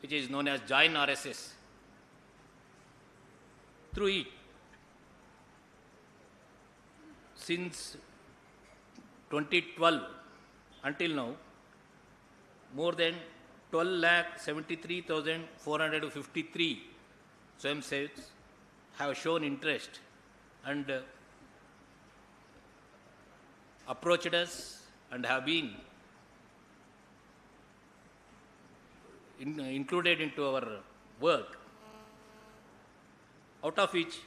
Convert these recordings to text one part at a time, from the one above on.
which is known as Join RSS. Through it, since 2012 until now, more than 12,73,453 Swayamsevaks have shown interest and approached us and have been included into our work, out of which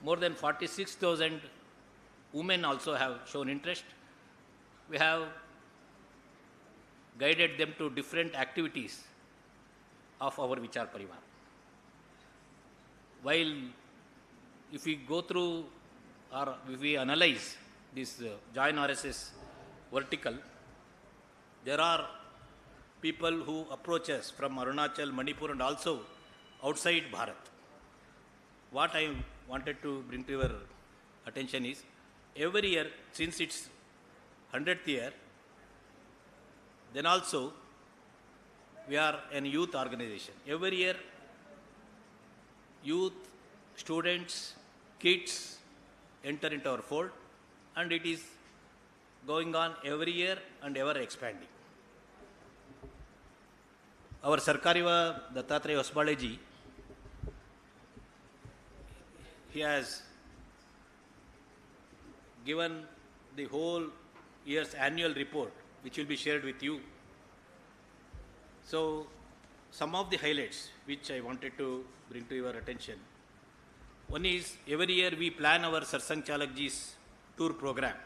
more than 46,000 women also have shown interest. We have guided them to different activities of our Vichar Parivar. While if we go through or if we analyze this Join RSS vertical, there are people who approach us from Arunachal, Manipur and also outside Bharat. What I wanted to bring to your attention is, every year, since its 100th year, then also we are an youth organization. Every year, youth, students, kids enter into our fold, and it is going on every year and ever expanding. Our Sarkariva Dattatreya Hosbaleji, he has given the whole year's annual report, which will be shared with you. So, some of the highlights which I wanted to bring to your attention. One is, every year we plan our Sarsang Chalakji's tour program.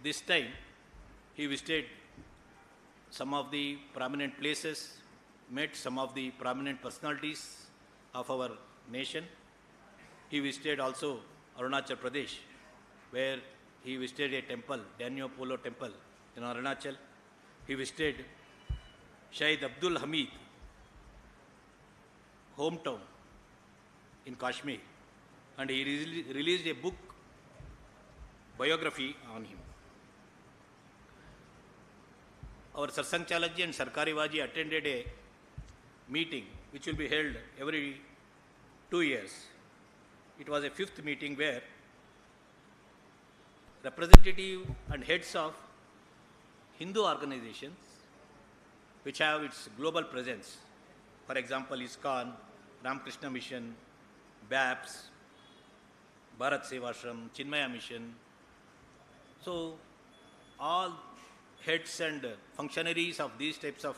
This time, he visited some of the prominent places, met some of the prominent personalities of our nation. He visited also Arunachal Pradesh, where he visited a temple, Danyo Polo temple in Arunachal. He visited Shahid Abdul Hamid hometown in Kashmir, and he released a book biography on him. Our Sarsang Chalakji and Sarkari Vaji attended a meeting which will be held every 2 years. It was a 5th meeting where representative and heads of Hindu organizations which have its global presence, for example, ISKCON, Ramakrishna Mission, BAPS, Bharat Sevashram, Chinmaya Mission. So, all heads and functionaries of these types of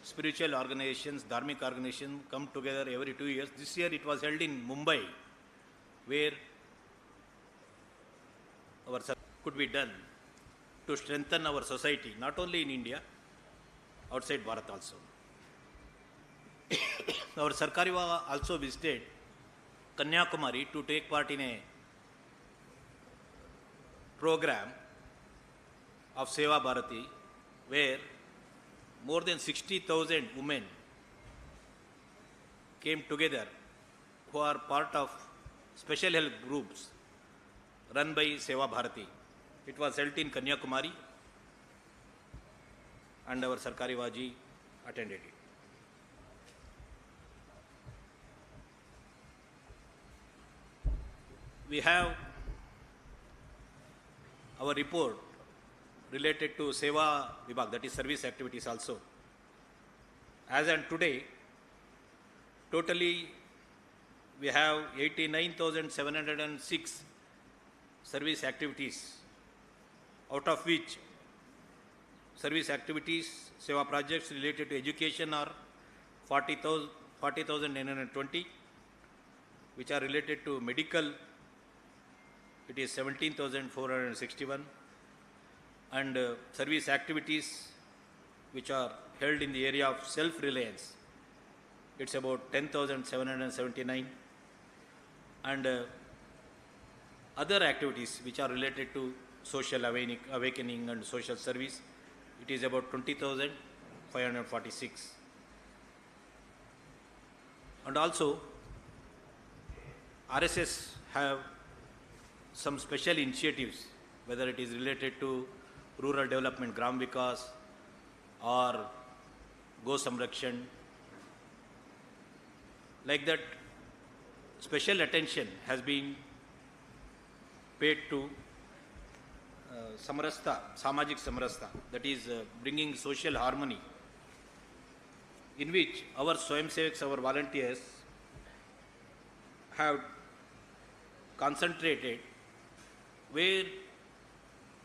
spiritual organizations, dharmic organizations come together every 2 years. This year it was held in Mumbai, where our could be done to strengthen our society, not only in India, outside Bharat also. Our Sarkariva also visited Kanyakumari to take part in a program of Seva Bharati, where more than 60,000 women came together who are part of special help groups run by Seva Bharati. It was held in Kanyakumari, and our Sarkari Vaji attended it. We have our report related to Seva Vibhag, that is service activities also. As on today, totally we have 89,706 service activities, out of which service activities, Seva projects related to education are 40,920, which are related to medical, it is 17,461, and service activities which are held in the area of self-reliance, it's about 10,779, and other activities which are related to social awakening and social service, it is about 20,546. And also, RSS have some special initiatives, whether it is related to rural development, Gram Vikas, or go samrakshan. Like that, special attention has been paid to samarasta, samajik samarasta, that is bringing social harmony, in which our Swayamsevaks, our volunteers have concentrated where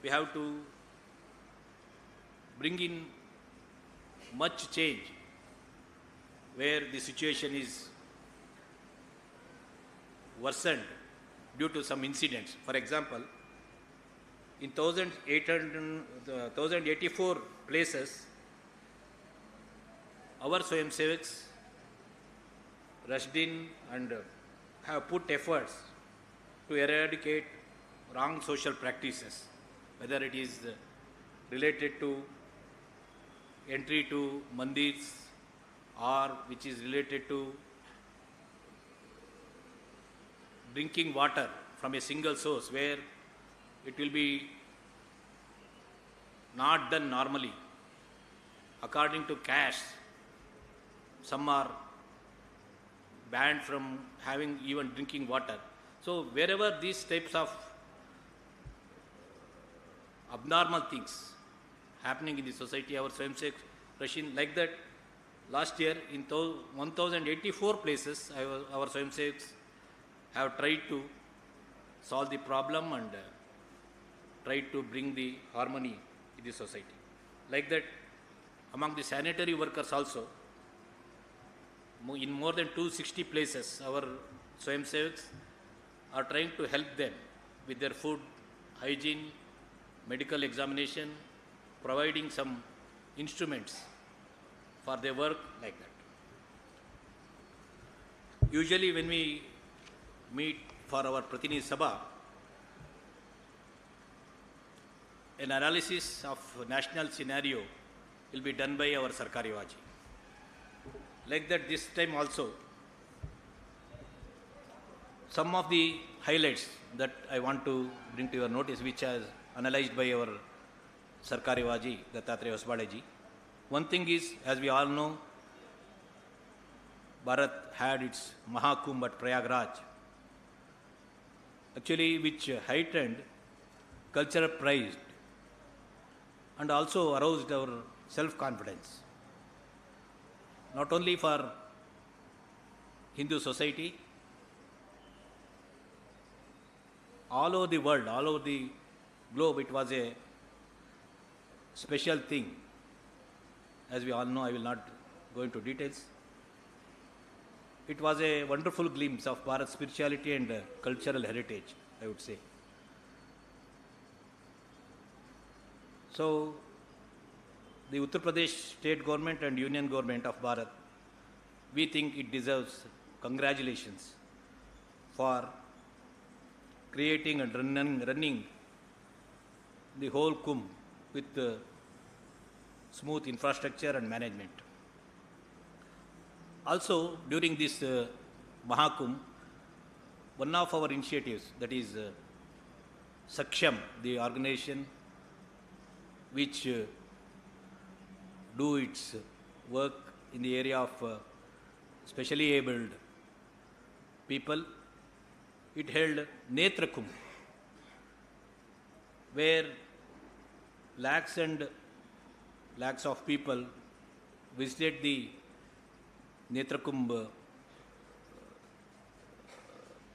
we have to bring in much change, where the situation is worsened due to some incidents. For example, in 1084 places, our Swayamsevaks rushed in and have put efforts to eradicate wrong social practices, whether it is related to entry to mandirs or which is related to drinking water from a single source, where it will be not done normally. According to caste, some are banned from having even drinking water. So wherever these types of abnormal things happening in the society, our Swayamsevak Russian, like that, last year in 1084 places, our Swayamsevaks have tried to solve the problem and tried to bring the harmony in the society. Like that, among the sanitary workers also, in more than 260 places, our Swayamsevaks are trying to help them with their food, hygiene, medical examination, providing some instruments for their work, like that. Usually when we meet for our Pratinidhi Sabha, an analysis of national scenario will be done by our Sarkari Vaji. Like that, this time also, some of the highlights that I want to bring to your notice, which is analyzed by our Sarkari Vaji, Dattatreya Hosbade. One thing is, as we all know, Bharat had its Mahakumbh at Prayagraj, actually which heightened cultural pride and also aroused our self-confidence, not only for Hindu society, all over the world, all over the globe, it was a special thing. As we all know, I will not go into details. It was a wonderful glimpse of Bharat's spirituality and cultural heritage, I would say. So, the Uttar Pradesh state government and union government of Bharat, we think it deserves congratulations for creating and running the whole Kumbh with smooth infrastructure and management. Also, during this Mahakumbh, one of our initiatives, that is Saksham, the organization which do its work in the area of specially abled people, it held Netra Kumbh, where lakhs and lakhs of people visited the Netra Kumbh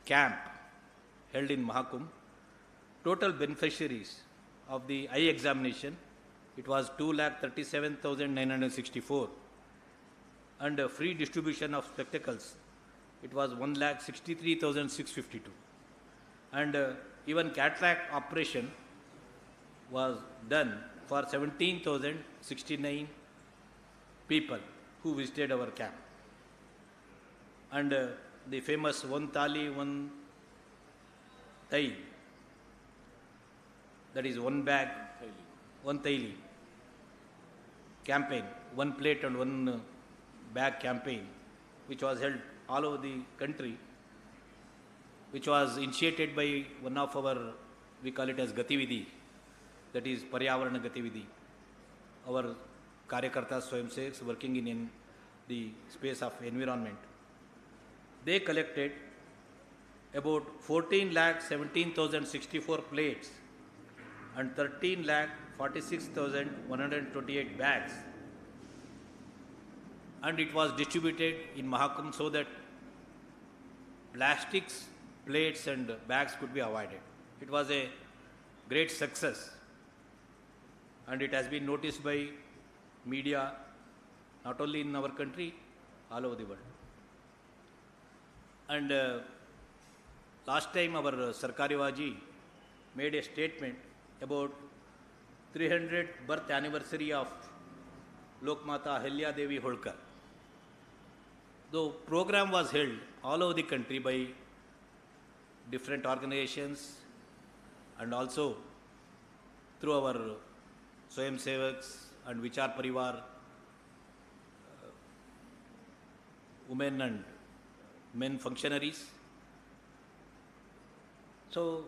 camp held in Mahakumbh. Total beneficiaries of the eye examination, it was 2,37,964, and free distribution of spectacles, it was 1,63,652, and even cataract operation was done for 17,069 people who visited our camp. And the famous one thali, one thai, that is one bag, one thaili campaign, one plate and one bag campaign, which was held all over the country, which was initiated by one of our, we call it as Gatividhi, that is Paryavarana Gatividhi, our Karyakartas, Swayamsevaks working in the space of environment. They collected about 14 lakh 17,064 plates and 13 lakh 46,128 bags, and it was distributed in Mahakam so that plastics, plates and bags could be avoided. It was a great success, and it has been noticed by media not only in our country, all over the world. And last time our Sarkari Waji made a statement about 300th birth anniversary of Lokmata Ahilya Devi Holkar. The program was held all over the country by different organizations and also through our Swayamsevaks and Vichar Parivar, women and men functionaries. So,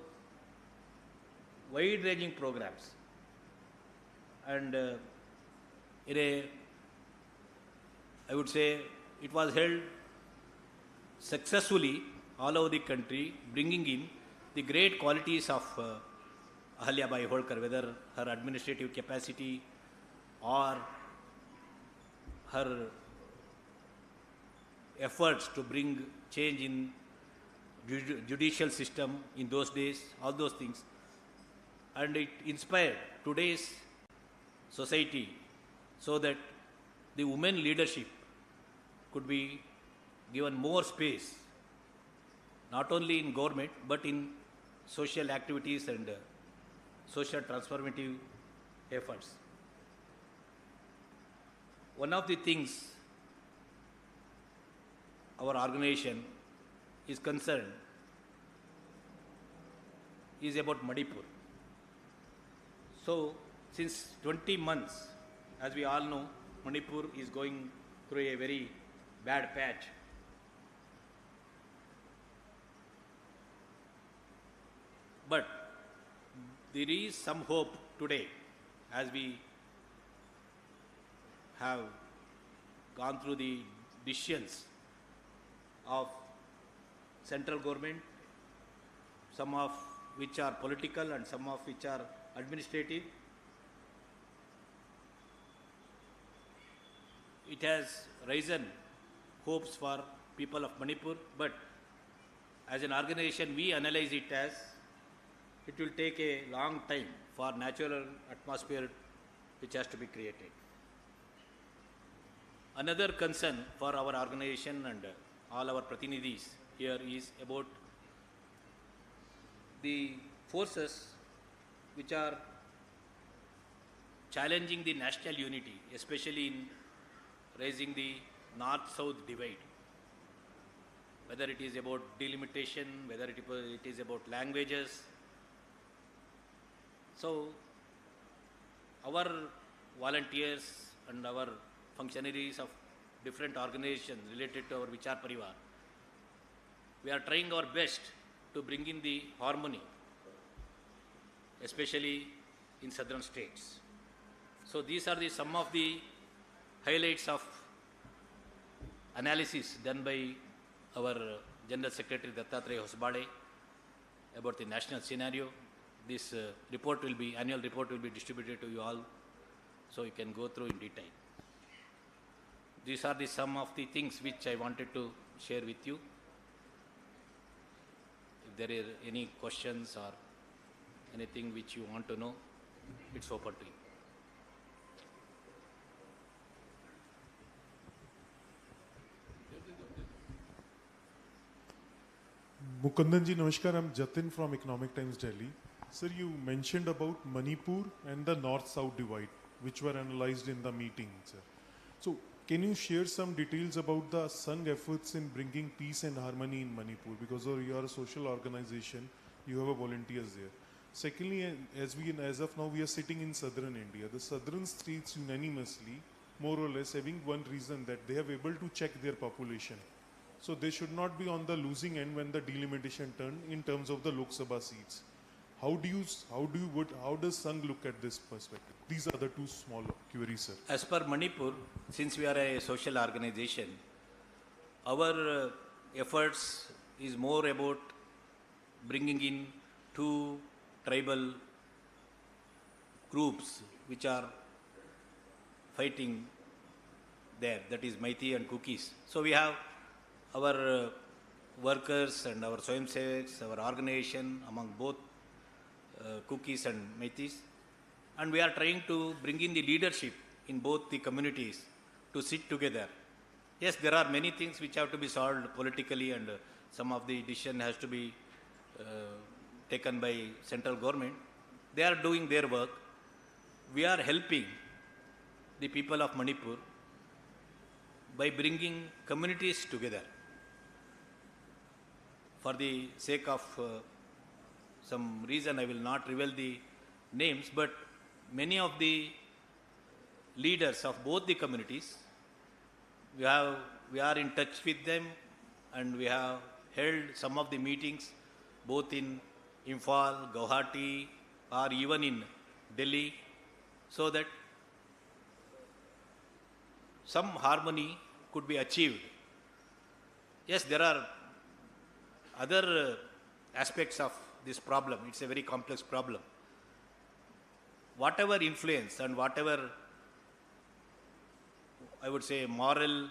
wide-ranging programs, and I would say it was held successfully all over the country, bringing in the great qualities of Ahilya Bai Holkar, whether her administrative capacity or her efforts to bring change in judicial system in those days, all those things. And it inspired today's society so that the women leadership could be given more space, not only in government but in social activities and social transformative efforts. One of the things our organization is concerned is about Manipur. So, since 20 months, as we all know, Manipur is going through a very bad patch. But there is some hope today, as we have gone through the decisions of central government, some of which are political and some of which are administrative. It has risen hopes for people of Manipur, but as an organization we analyze it as it will take a long time for natural atmosphere which has to be created. Another concern for our organization and all our Pratinidhis here is about the forces which are challenging the national unity, especially in raising the north-south divide, whether it is about delimitation, whether it is about languages. So, our volunteers and our functionaries of different organizations related to our Vichar Parivar, we are trying our best to bring in the harmony, especially in southern states. So these are some of the highlights of analysis done by our General Secretary Dattatreya Hosbade about the national scenario. This annual report will be distributed to you all, so you can go through in detail. These are some of the things which I wanted to share with you. If there are any questions or anything which you want to know, it's open to you. Mukundanji, Namaskar. I'm Jatin from Economic Times, Delhi. Sir, you mentioned about Manipur and the north-south divide, which were analyzed in the meeting, sir. So, can you share some details about the Sangh efforts in bringing peace and harmony in Manipur? Because you are a social organization, you have volunteers there. Secondly, as of now, we are sitting in southern India. The southern states unanimously, more or less, having one reason that they have able to check their population. So they should not be on the losing end when the delimitation turn in terms of the Lok Sabha seats. How does Sangh look at this perspective? These are the two small queries, sir. As per Manipur, since we are a social organization, our efforts is more about bringing in two tribal groups which are fighting there, that is Maiti and Kukis. So we have our workers and our Swayam Sevaks, our organization among both Kukis and Maitis, and we are trying to bring in the leadership in both the communities to sit together. Yes, there are many things which have to be solved politically, and some of the decision has to be taken by central government. They are doing their work. We are helping the people of Manipur by bringing communities together. For the sake of some reason, I will not reveal the names, but many of the leaders of both the communities, we are in touch with them, and we have held some of the meetings both in Imphal, Guwahati, or even in Delhi, so that some harmony could be achieved. Yes, there are other aspects of this problem. It's a very complex problem. Whatever influence and whatever, I would say, moral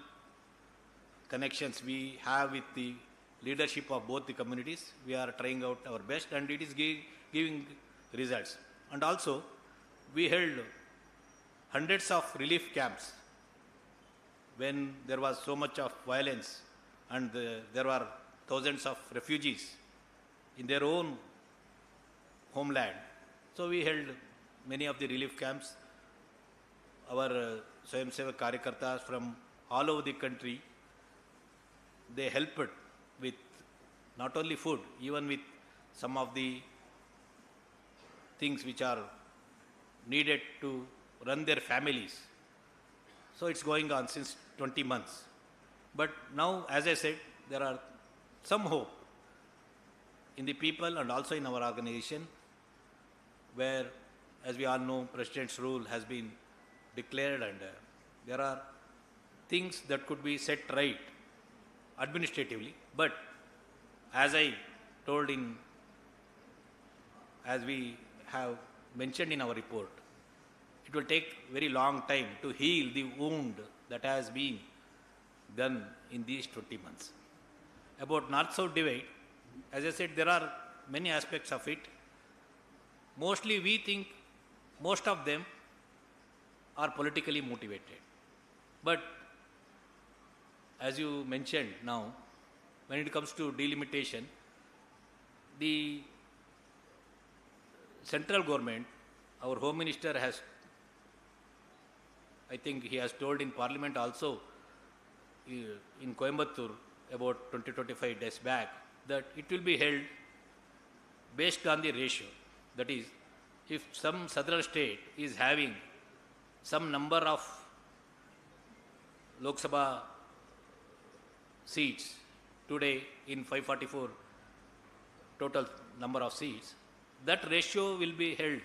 connections we have with the leadership of both the communities, we are trying out our best, and it is giving results. And also, we held hundreds of relief camps when there was so much of violence, and there were thousands of refugees in their own homeland. So we held many of the relief camps. Our Swayam Sevak Karyakartas from all over the country, they helped with not only food, even with some of the things which are needed to run their families. So it's going on since 20 months. But now, as I said, there are some hope in the people and also in our organization, where, as we all know, President's rule has been declared, and there are things that could be set right administratively. But as I told as we have mentioned in our report, it will take very long time to heal the wound that has been done in these 20 months. About North-South divide, as I said, there are many aspects of it. Mostly we think most of them are politically motivated. But as you mentioned now, when it comes to delimitation, the central government, our Home Minister has, I think he has told in Parliament also, in Coimbatore about 20-25 days back, that it will be held based on the ratio. That is, if some southern state is having some number of Lok Sabha seats today in 544 total number of seats, that ratio will be held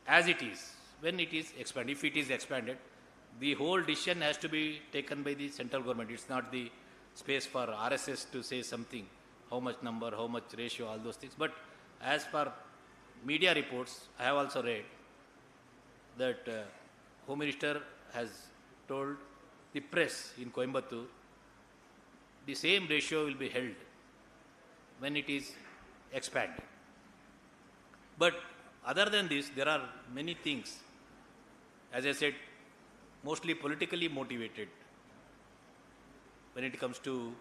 as it is when it is expanded. If it is expanded, the whole decision has to be taken by the central government. It's not the space for RSS to say something, how much number, how much ratio, all those things. But as per media reports, I have also read that Home Minister has told the press in Coimbatore, the same ratio will be held when it is expanded. But other than this, there are many things, as I said, mostly politically motivated when it comes to,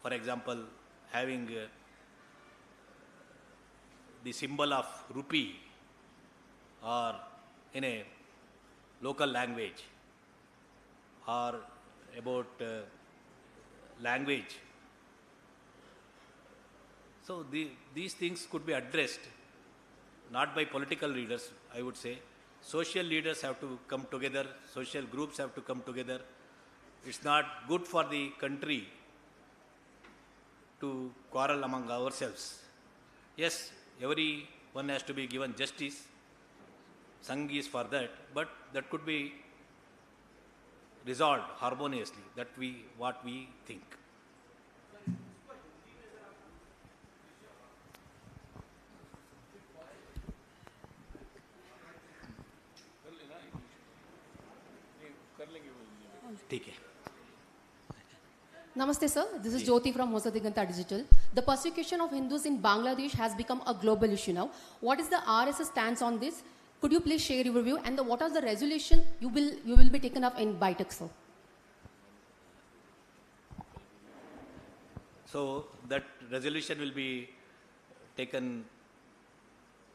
for example, having the symbol of rupee or in a local language, or about language. So these things could be addressed not by political leaders, I would say. Social leaders have to come together, social groups have to come together. It's not good for the country to quarrel among ourselves. Yes, everyone has to be given justice. Sangh is for that, but that could be resolved harmoniously. What we think. ठीक है. Namaste sir, this is Jyoti from Hosadiganta Digital. The persecution of Hindus in Bangladesh has become a global issue now. What is the RSS stance on this? Could you please share your view, and what are the resolution you will be taken up in Baitak, sir? So that resolution will be taken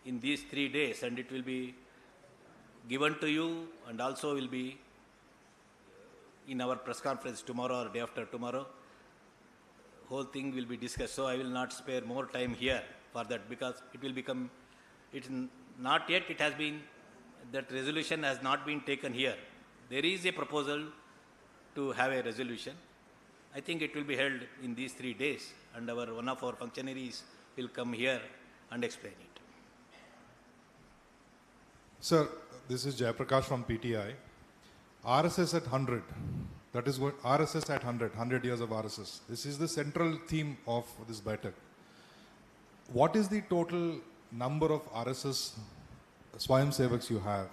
in these 3 days, and it will be given to you, and also will be in our press conference tomorrow or day after tomorrow. Whole thing will be discussed. So I will not spare more time here for that, because it will become, it's not yet, it has been, that resolution has not been taken here. There is a proposal to have a resolution. I think it will be held in these 3 days, and one of our functionaries will come here and explain it. Sir, this is Jayaprakash from PTI. RSS at 100, that is what RSS at 100 years of RSS. This is the central theme of this Baitak. What is the total number of RSS Swayamsevaks you have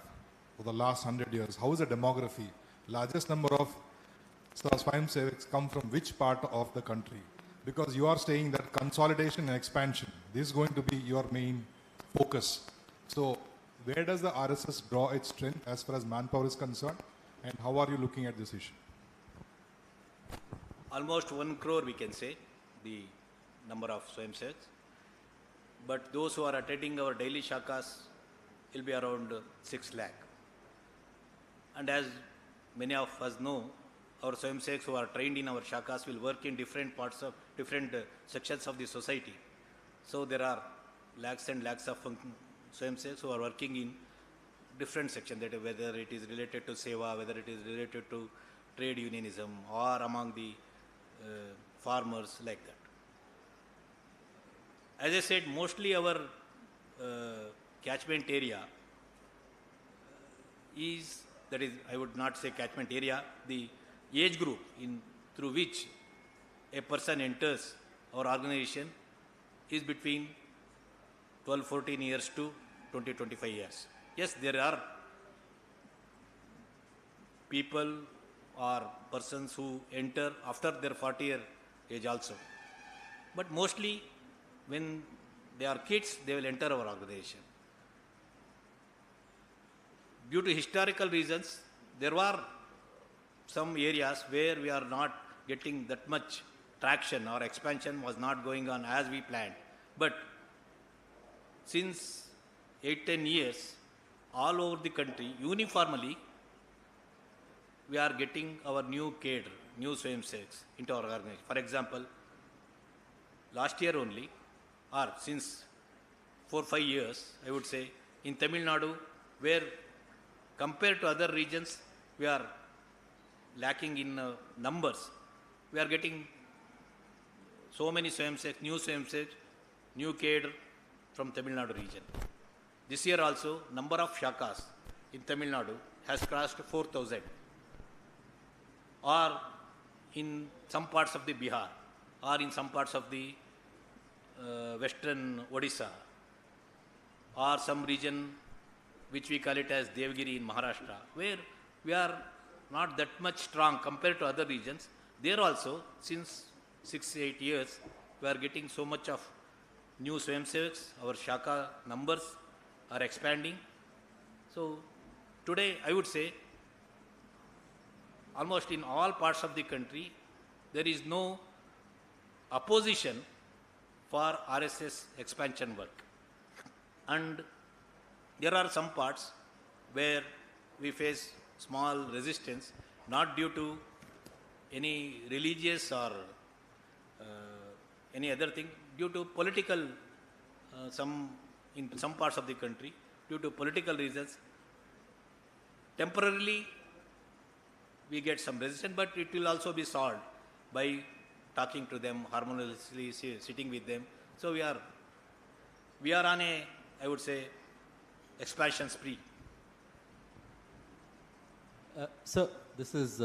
for the last 100 years? How is the demography? Largest number of Swayamsevaks come from which part of the country? Because you are saying that consolidation and expansion, this is going to be your main focus. So where does the RSS draw its strength as far as manpower is concerned? And how are you looking at this issue? Almost 1 crore, we can say, the number of Swayamsevaks. But those who are attending our daily shakas will be around 6 lakh. And as many of us know, our Swayamsevaks who are trained in our shakas will work in different parts of, different sections of the society. So there are lakhs and lakhs of Swayamsevaks who are working in different sections, that whether it is related to Seva, whether it is related to trade unionism, or among the farmers, like that. As I said, mostly our catchment area is, that is, I would not say catchment area, the age group through which a person enters our organization is between 12-14 years to 20-25 years. Yes, there are people or persons who enter after their 40-year age also. But mostly when they are kids, they will enter our organization. Due to historical reasons, there were some areas where we are not getting that much traction, or expansion was not going on as we planned. But since 8-10 years, all over the country, uniformly, we are getting our new cadre, new Swayamsevaks into our organization. For example, last year only, or since 4-5 years, I would say, in Tamil Nadu, where compared to other regions, we are lacking in numbers, we are getting so many Swayamsevaks, new cadre from Tamil Nadu region. This year also, number of shakas in Tamil Nadu has crossed 4,000. Or in some parts of the Bihar, or in some parts of the western Odisha, or some region which we call it as Devgiri in Maharashtra, where we are not that much strong compared to other regions. There also, since 6-8 years, we are getting so much of new Swayamsevaks. Our shaka numbers are expanding. So today, I would say, almost in all parts of the country, there is no opposition for RSS expansion work. And there are some parts where we face small resistance, not due to any religious or any other thing, due to political, in some parts of the country, due to political reasons. Temporarily, we get some resistance, but it will also be solved by talking to them, harmoniously sitting with them. So we are on a, I would say, expansion spree. Sir, this is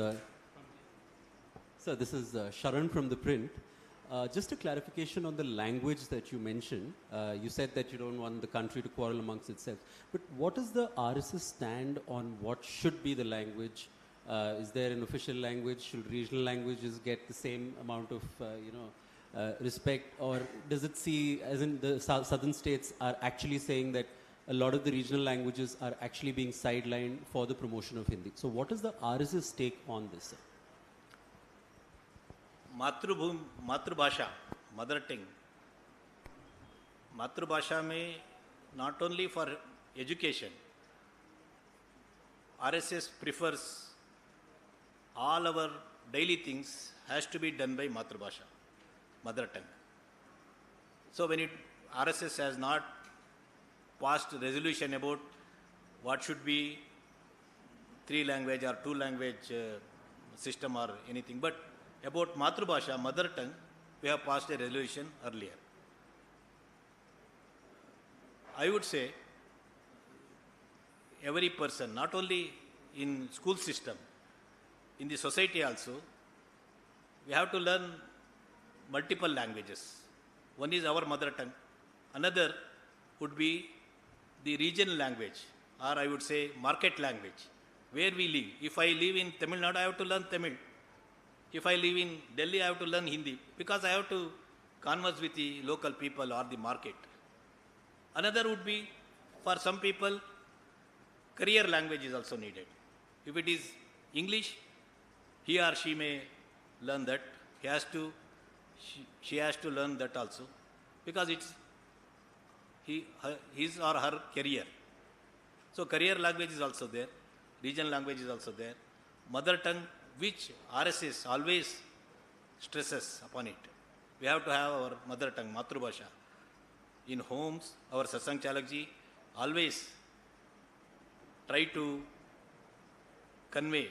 Sharan from the print. Just a clarification on the language that you mentioned. You said that you don't want the country to quarrel amongst itself. But what is the RSS stand on what should be the language? Is there an official language? Should regional languages get the same amount of respect? Or does it see, as in the southern states are actually saying that a lot of the regional languages are actually being sidelined for the promotion of Hindi? So what is the RSS take on this, sir? मातृभाषा, mother tongue. मातृभाषा में not only for education, RSS prefers all our daily things has to be done by matrubhasha, mother tongue. So when RSS has not passed resolution about what should be 3 language or 2 language system or anything, but about matrubhasha, mother tongue, we have passed a resolution earlier. I would say every person, not only in school system, in the society also, we have to learn multiple languages. One is our mother tongue. Another would be the regional language, or I would say market language, where we live. If I live in Tamil Nadu, I have to learn Tamil. If I live in Delhi, I have to learn Hindi, because I have to converse with the local people or the market. Another would be, for some people, career language is also needed. If it is English, he or she may learn that. She has to learn that also, because it's his or her career. So career language is also there, regional language is also there. Mother tongue, which RSS always stresses upon it. We have to have our mother tongue, Matrubhasha. In homes, our Satsang Chalakji always try to convey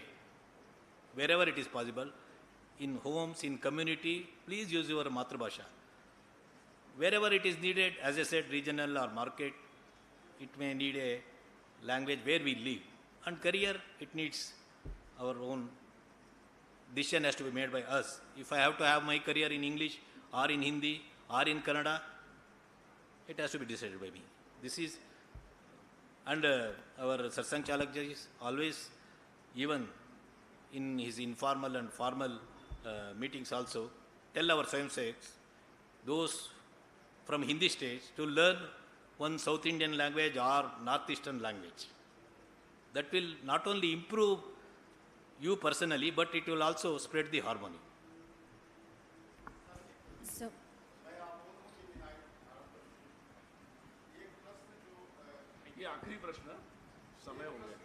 wherever it is possible. In homes, in community, please use your Matrubhasha. Wherever it is needed, as I said, regional or market, it may need a language where we live. And career, it needs our own decision has to be made by us. If I have to have my career in English or in Hindi or in Kannada, it has to be decided by me. This is, and our Satsang Chalakji is always, even in his informal and formal meetings also, tell our Swayamsevaks, those from Hindi stage, to learn one South Indian language or Northeastern language. That will not only improve you personally, but it will also spread the harmony. So, ये आखिरी प्रश्न समय हो गया